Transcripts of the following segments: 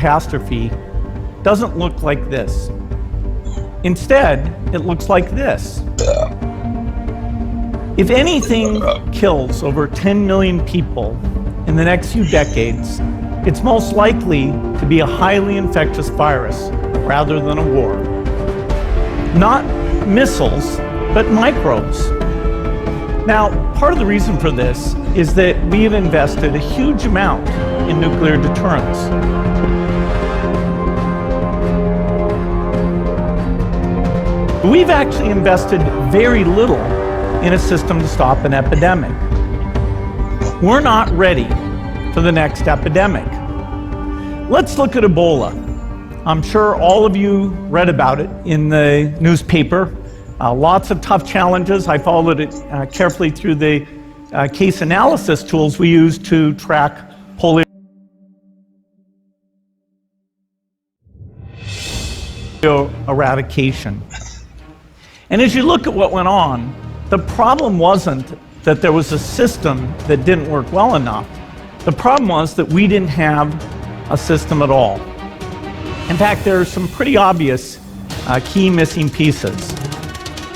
catastrophe doesn't look like this. Instead, it looks like this. If anything kills over 10 million people in the next few decades, it's most likely to be a highly infectious virus rather than a war. Not missiles, but microbes. Now, part of the reason for this is that we have invested a huge amount in nuclear deterrence. We've actually invested very little in a system to stop an epidemic. We're not ready for the next epidemic. Let's look at Ebola. I'm sure all of you read about it in the newspaper. Lots of tough challenges. I followed it carefully through the case analysis tools we use to track polio eradication. And as you look at what went on, the problem wasn't that there was a system that didn't work well enough. The problem was that we didn't have a system at all. In fact, there are some pretty obvious key missing pieces.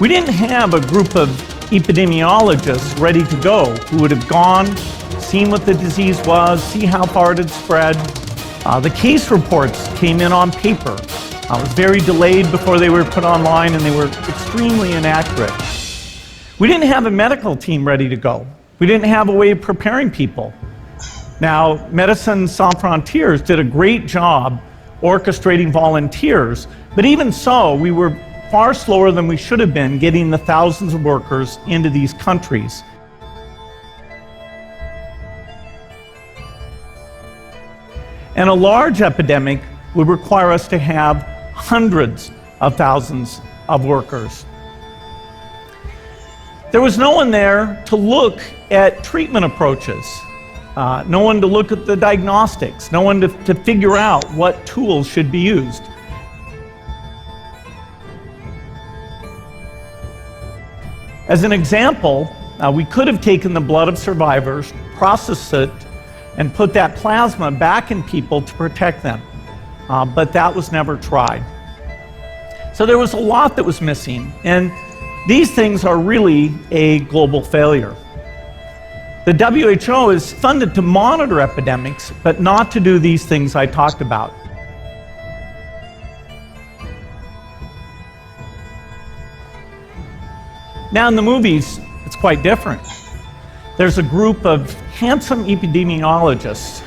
We didn't have a group of epidemiologists ready to go who would have gone, seen what the disease was, see how far it had spread. The case reports came in on paper. It was very delayed before they were put online, and they were extremely inaccurate. We didn't have a medical team ready to go. We didn't have a way of preparing people. Now, Médecins Sans Frontières did a great job orchestrating volunteers, but even so, we were far slower than we should have been getting the thousands of workers into these countries. And a large epidemic would require us to have hundreds of thousands of workers. There was no one there to look at treatment approaches, no one to look at the diagnostics, no one to figure out what tools should be used. As an example, we could have taken the blood of survivors, processed it, and put that plasma back in people to protect them. But that was never tried. So there was a lot that was missing, and these things are really a global failure. The WHO is funded to monitor epidemics, but not to do these things I talked about. Now in the movies, it's quite different. There's a group of handsome epidemiologists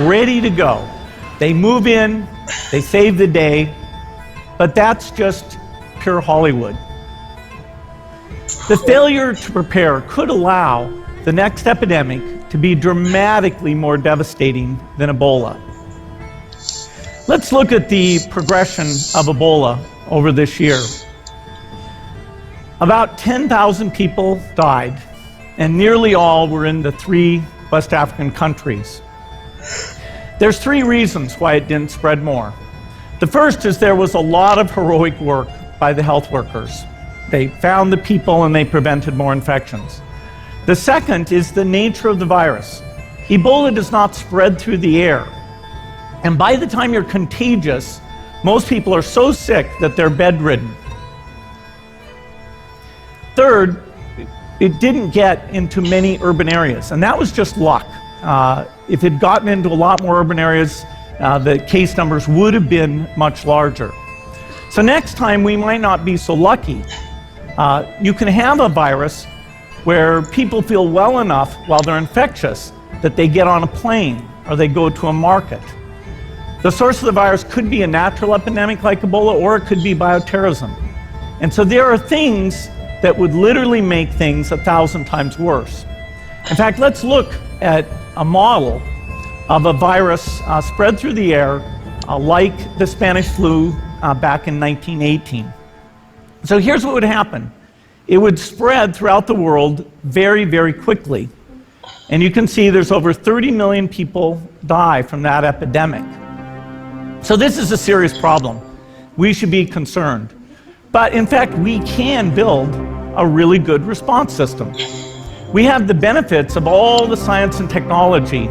ready to go. They move in, they save the day, but that's just pure Hollywood. The failure to prepare could allow the next epidemic to be dramatically more devastating than Ebola. Let's look at the progression of Ebola over this year. About 10,000 people died, and nearly all were in the 3 West African countries. There's 3 reasons why it didn't spread more. The first is there was a lot of heroic work by the health workers. They found the people and they prevented more infections. The second is the nature of the virus. Ebola does not spread through the air. And by the time you're contagious, most people are so sick that they're bedridden. Third, it didn't get into many urban areas, and that was just luck. If it had gotten into a lot more urban areas, the case numbers would have been much larger. So next time we might not be so lucky. You can have a virus where people feel well enough while they're infectious that they get on a plane or they go to a market. The source of the virus could be a natural epidemic like Ebola, or it could be bioterrorism. And so there are things that would literally make things 1,000 times worse. In fact, let's look at a model of a virus spread through the air like the Spanish flu back in 1918. So here's what would happen. It would spread throughout the world very, very quickly. And you can see there's over 30 million people die from that epidemic. So this is a serious problem. We should be concerned. But in fact, we can build a really good response system. We have the benefits of all the science and technology